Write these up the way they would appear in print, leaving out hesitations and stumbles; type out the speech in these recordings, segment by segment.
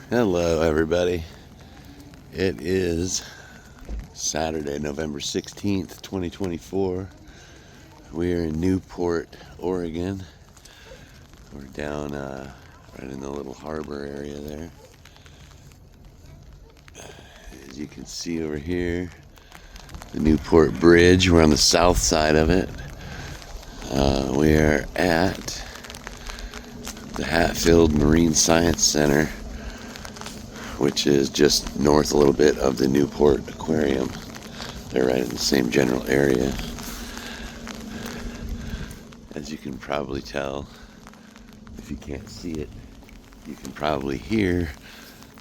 Hello, everybody. It is Saturday, November 16th, 2024. We are in Newport, Oregon. We're down right in the little harbor area there. As you can see over here, the Newport Bridge. We're on the south side of it. We are at the Hatfield Marine Science Center, which is just north a little bit of the Newport Aquarium. They're right in the same general area. As you can probably tell, if you can't see it, you can probably hear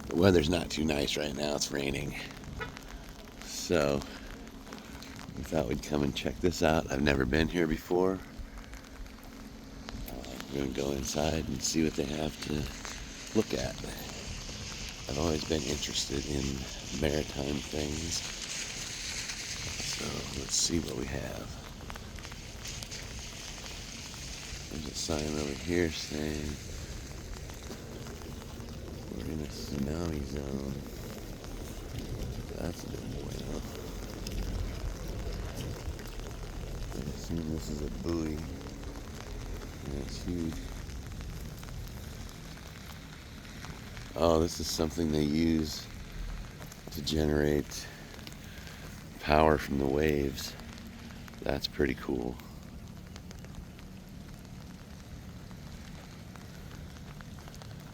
the weather's not too nice right now. It's raining. So we thought we'd come and check this out. I've never been here before. We're going to go inside and see what they have to look at. I've always been interested in maritime things. So let's see what we have. There's a sign over here saying we're in a tsunami zone. That's a bit bueno. I assume this is a buoy. Yeah, it's huge. Oh, this is something they use to generate power from the waves. That's pretty cool.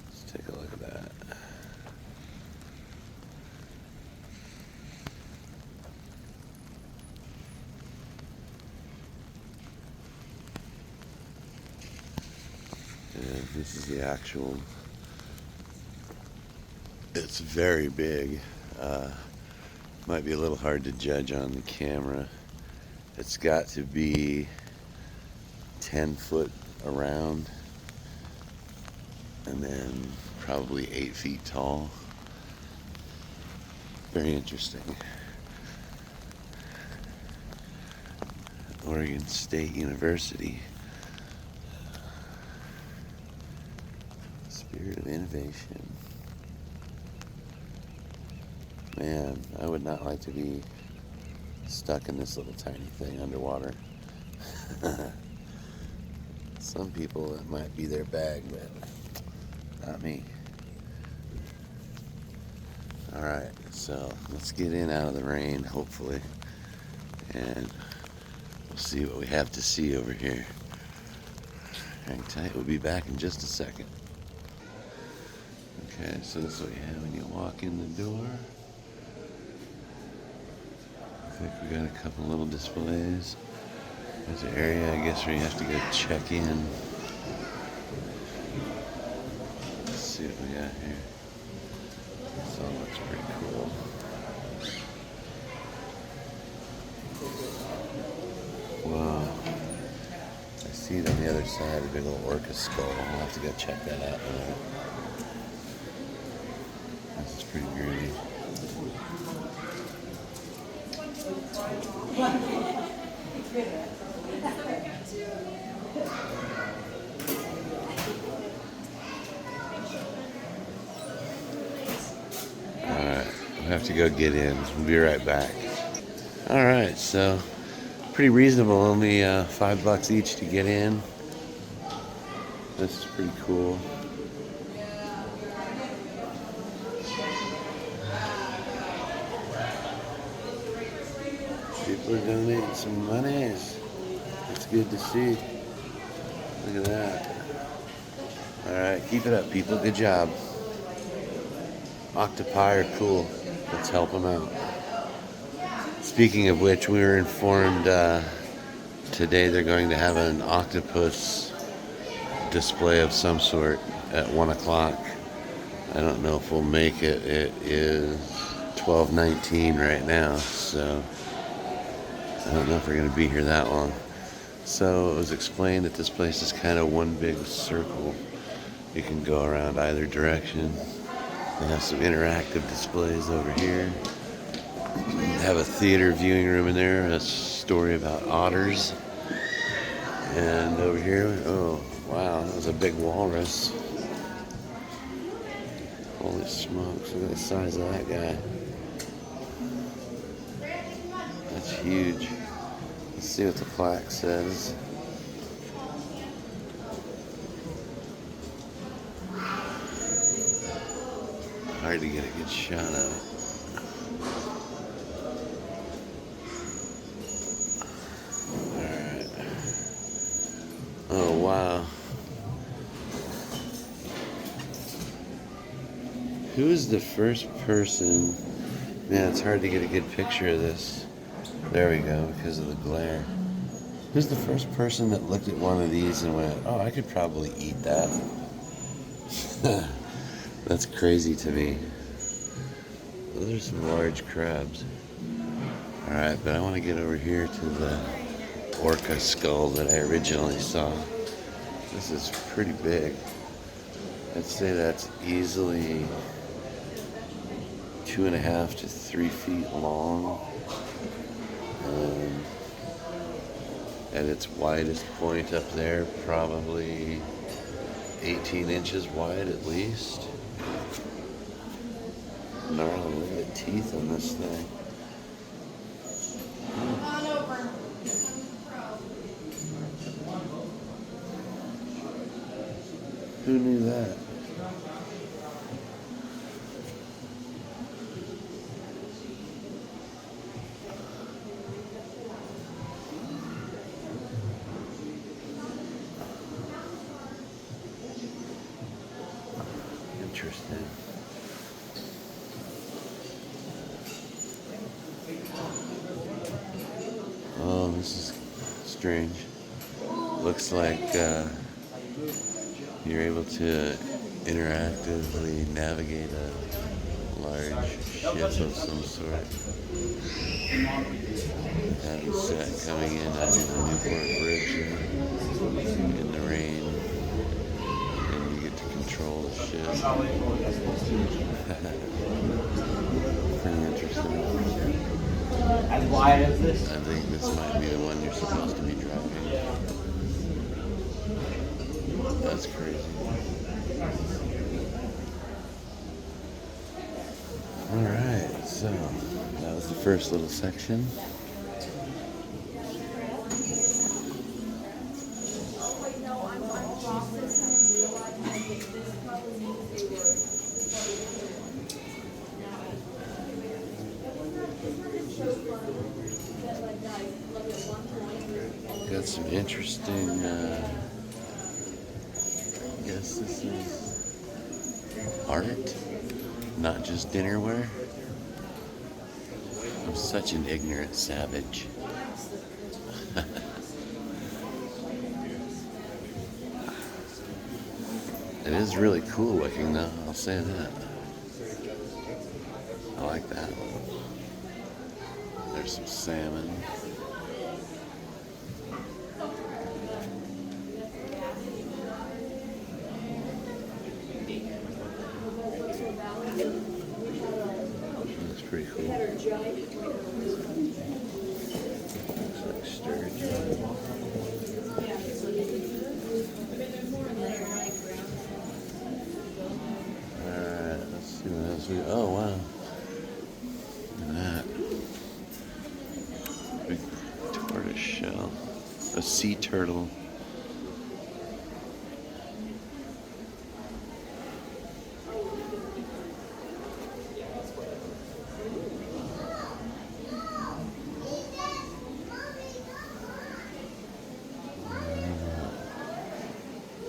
Let's take a look at that. And this is the actual. It's very big. Might be a little hard to judge on the camera. It's got to be 10 foot around and then probably 8 feet tall. Very interesting. Oregon State University. Spirit of innovation. Man, I would not like to be stuck in this little tiny thing underwater. Some people, that might be their bag, but not me. Alright, so let's get in out of the rain, hopefully, and we'll see what we have to see over here. Hang tight, we'll be back in just a second. Okay, so this is what you have when you walk in the door. Looks like we got a couple little displays. There's an area, I guess, where you have to go check in. Let's see what we got here. This all looks pretty cool. Wow. I see it on the other side, a big old orca skull. I'll have to go check that out later. This is pretty groovy. Alright, we'll have to go get in. We'll be right back. Alright, so pretty reasonable, only $5 each to get in. This is pretty cool. People are donating some money. It's good to see. Look at that. Alright, keep it up, people. Good job. Octopi are cool. Let's help them out. Speaking of which, we were informed today they're going to have an octopus display of some sort at 1 o'clock. I don't know if we'll make it. It is 12:19 right now, so I don't know if we're going to be here that long. So it was explained that this place is kind of one big circle. You can go around either direction. They have some interactive displays over here. They have a theater viewing room in there, a story about otters. And over here, oh wow, that was a big walrus. Holy smokes, look at the size of that guy. That's huge. Let's see what the plaque says. Hard to get a good shot of it. Alright. Oh, wow. Who is the first person? Man, it's hard to get a good picture of this. There we go, because of the glare. Who's the first person that looked at one of these and went, oh, I could probably eat that? That's crazy to me. Those are some large crabs. Alright, but I want to get over here to the orca skull that I originally saw. This is pretty big. I'd say that's easily 2.5 to 3 feet long. At its widest point up there, probably 18 inches wide at least. Gnarly, look at the teeth on this thing. Who knew that? Interesting. Oh, this is strange. Looks like you're able to interactively navigate a large ship of some sort. And it's coming in under the Newport Bridge in the rain. And you get to control the ship. Pretty interesting. As wide as this? I think this might be the one you're supposed to be driving. That's crazy. Alright, so that was the first little section. Got some interesting, I guess this is art, not just dinnerware. I'm such an ignorant savage. It is really cool looking though, I'll say that. I like that. There's some salmon. That's pretty cool. Looks like sturgeon. Alright, let's see what else we got. Oh wow. Look at that. Big tortoise shell. A sea turtle.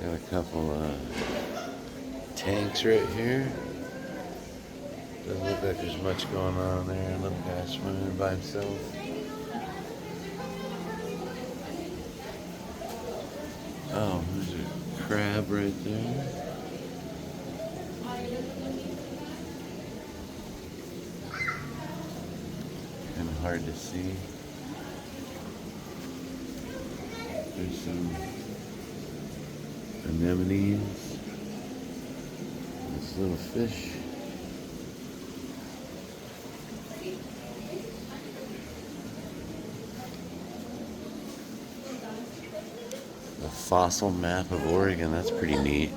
Got a couple tanks right here. Doesn't look like there's much going on there. A little guy swimming by himself. Oh, there's a crab right there. Kind of hard to see. There's some anemones. This little fish. The fossil map of Oregon, that's pretty neat.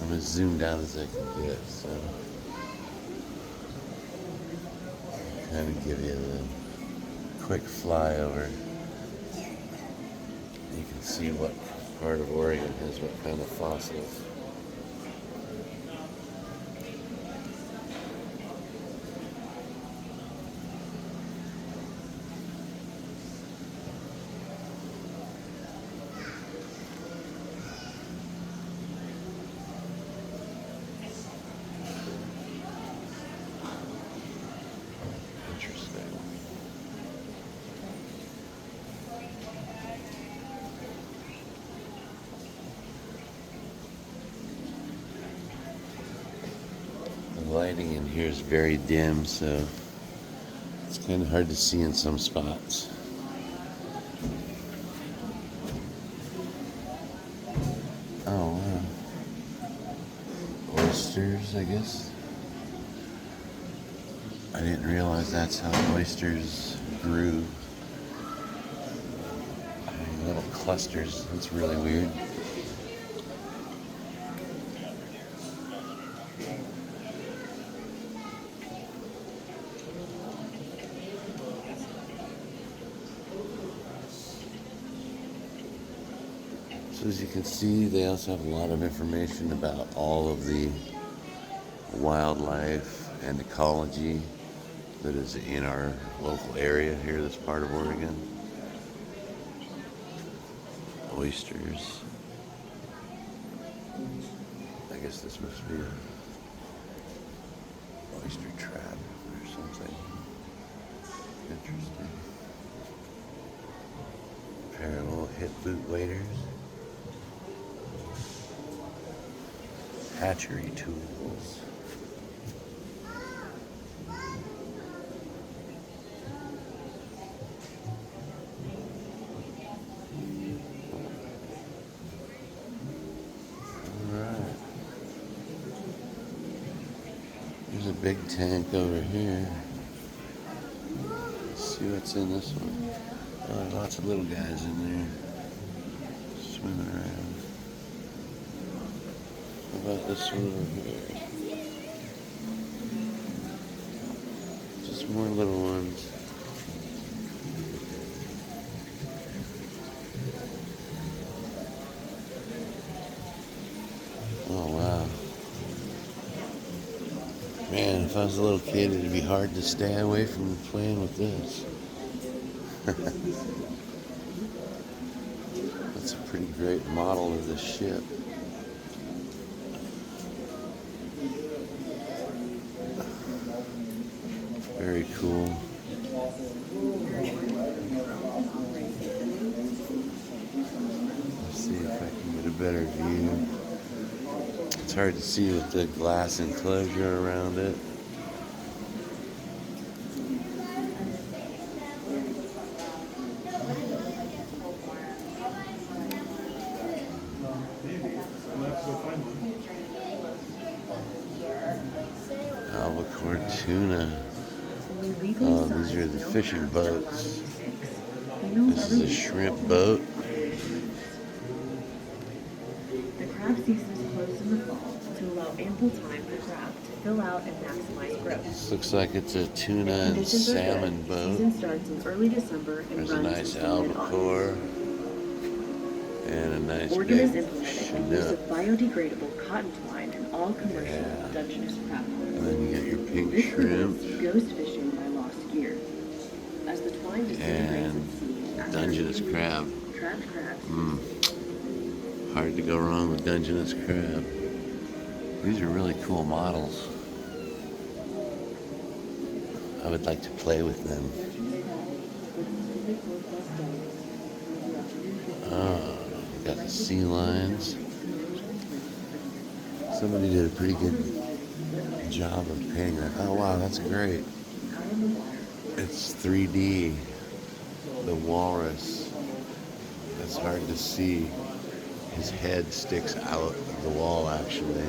I'm as zoomed out as I can get, so kind of give you the quick flyover. You can see what part of Oregon has what kind of fossils. Interesting. The lighting in here is very dim, so it's kind of hard to see in some spots. Oh, wow. Oysters, I guess. I didn't realize that's how oysters grew. Little clusters. That's really weird. So as you can see, they also have a lot of information about all of the wildlife and ecology that is in our local area here, this part of Oregon. Oysters. I guess this must be an oyster trap or something. Interesting. A pair of little hip boot waders. Hatchery tools. Alright. There's a big tank over here. Let's see what's in this one. Oh, there's lots of little guys in there swimming around. How about this one over here? Just more little ones. Oh, wow. Man, if I was a little kid, it'd be hard to stay away from playing with this. That's a pretty great model of the ship. Very cool. Let's see if I can get a better view. It's hard to see with the glass enclosure around it. Albacore tuna. Oh, these are the fishing boats. This is a shrimp boat. The crab season is closed in the fall to allow ample time for crab to fill out and maximize growth. This looks like it's a tuna and Conditions are salmon good. boat. Season starts in early December and There's a runs nice until albacore mid-August. and a nice Oregon has big implemented the use chinook. of biodegradable cotton twine in all commercial Yeah. Dungeness crab And ponds. then you got your pink This shrimp prevents ghost fishing by lost gear. As the twine disintegrates and at sea, after Dungeness removing crab. trapped crabs. Hard to go wrong with Dungeness crab. These are really cool models. I would like to play with them. Got the sea lions. Somebody did a pretty good job of painting that. Oh wow, that's great. It's 3D. The walrus. It's hard to see. His head sticks out of the wall actually.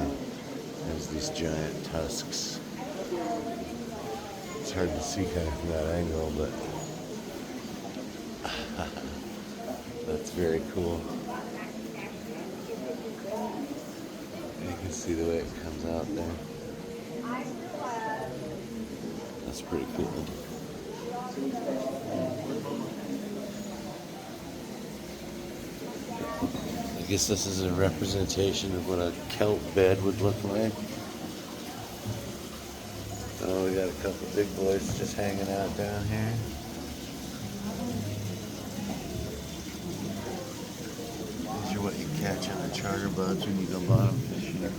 Has these giant tusks. It's hard to see kind of from that angle, but That's very cool. You can see the way it comes out there. That's pretty cool. I guess this is a representation of what a kelp bed would look like. Oh, we got a couple big boys just hanging out down here. These are what you catch on the charter boats when you go bottom fishing.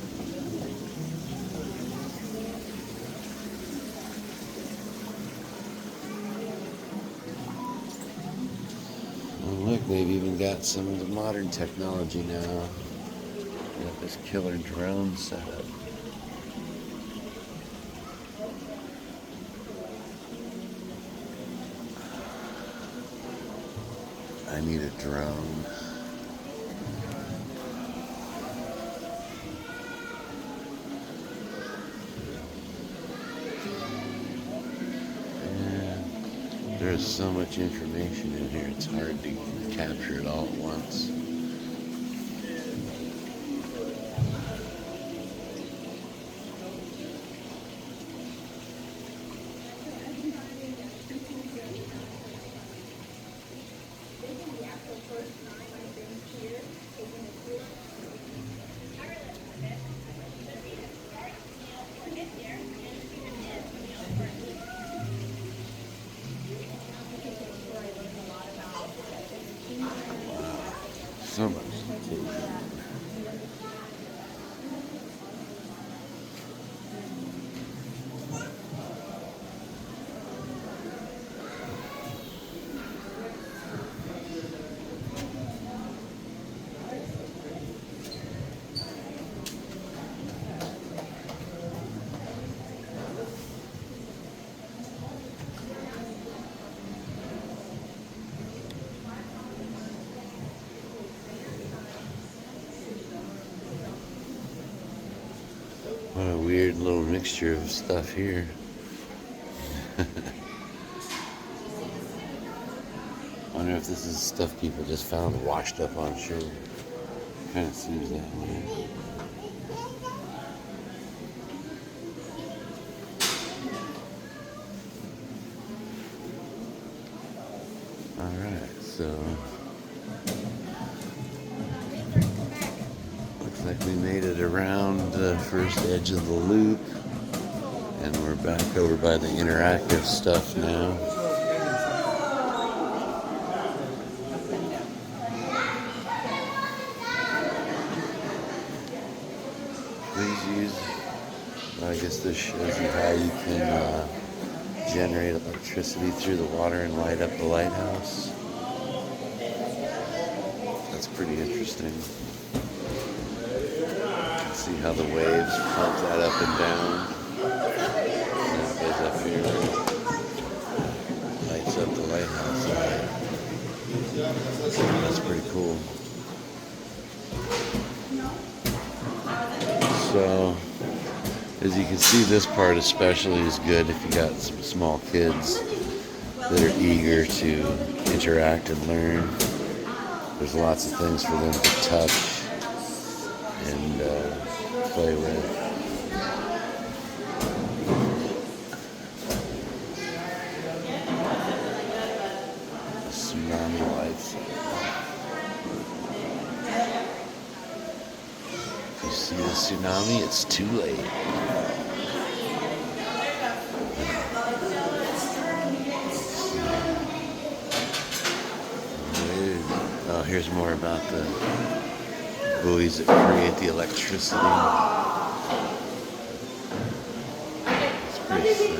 Oh, look, they've even got some of the modern technology now. They got this killer drone set up. I need a drone. And there's so much information in here, it's hard to capture it all at once. So much to take in. What a weird little mixture of stuff here. Wonder if this is stuff people just found washed up on shore. Kind of seems that way. Alright, so looks like we made it around the first edge of the loop, and we're back over by the interactive stuff now. Please use, well, I guess this shows you how you can generate electricity through the water and light up the lighthouse. That's pretty interesting. See how the waves pump that up and down. And that goes up here. Lights up the lighthouse. That's pretty cool. So, as you can see, this part especially is good if you got some small kids that are eager to interact and learn. There's lots of things for them to touch and play with. The tsunami lights. If you see the tsunami, it's too late. Oh, here's more about the buoys that create the electricity. It's pretty sick.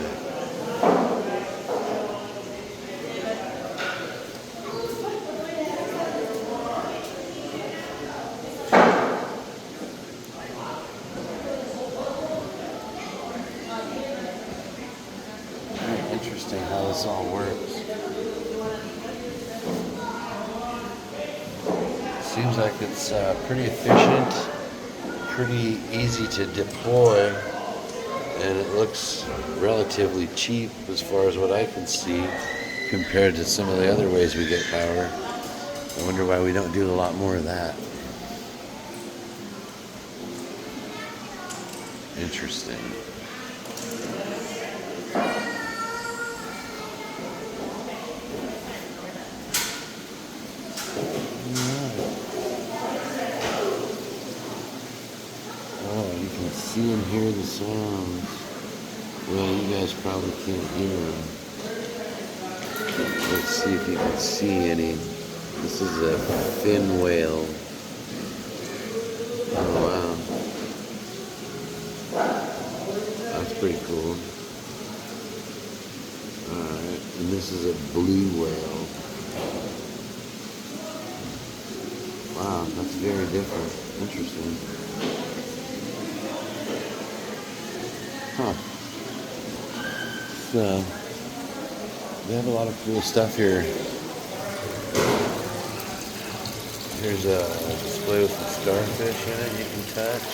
Very interesting how this all works. Seems like it's pretty efficient, pretty easy to deploy, and it looks relatively cheap as far as what I can see compared to some of the other ways we get power. I wonder why we don't do a lot more of that. Interesting. Oh, you can see and hear the sounds. Well, you guys probably can't hear them. Let's see if you can see any. This is a fin whale. Oh, wow. That's pretty cool. Alright, and this is a blue whale. Wow, that's very different. Interesting. Huh. So, they have a lot of cool stuff here. Here's a display with some starfish in it you can touch.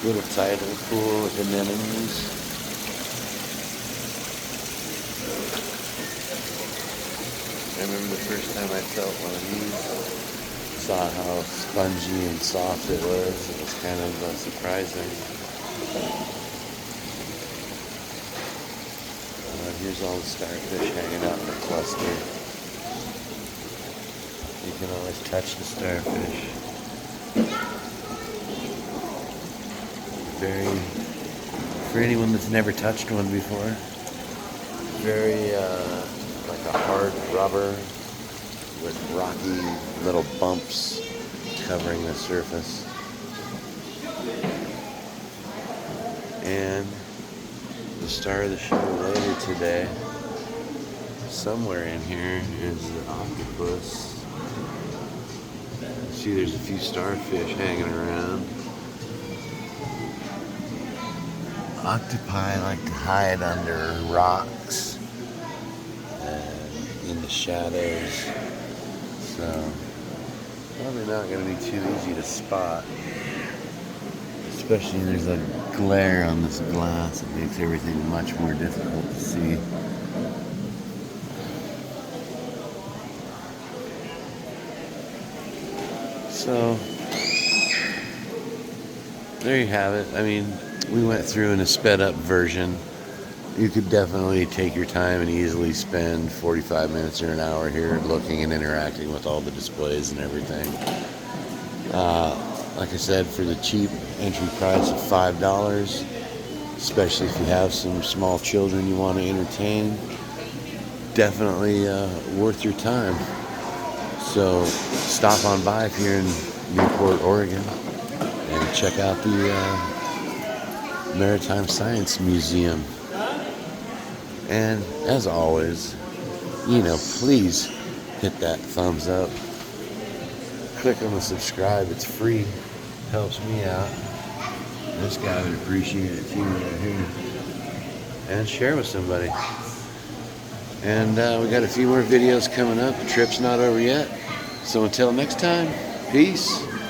Little tidal pool with anemones. I remember the first time I felt one of these. Saw how spongy and soft it was. It was kind of surprising. Here's all the starfish hanging out in a cluster. You can always touch the starfish. For anyone that's never touched one before, very like a hard rubber with rocky little bumps covering the surface. And the star of the show later today, somewhere in here, is the octopus. See, there's a few starfish hanging around. Octopi like to hide under rocks and in the shadows, so probably not going to be too easy to spot. Especially there's a glare on this glass. It makes everything much more difficult to see. So there you have it. I mean, we went through in a sped up version. You could definitely take your time and easily spend 45 minutes or an hour here looking and interacting with all the displays and everything. Like I said, for the cheap entry price of $5, especially if you have some small children you want to entertain, definitely worth your time. So stop on by if you're in Newport, Oregon, and check out the Maritime Science Museum. And as always, please hit that thumbs up. Click on the subscribe. It's free. Helps me out. This guy would appreciate it too right here. And share with somebody. And we got a few more videos coming up. The trip's not over yet. So until next time, peace.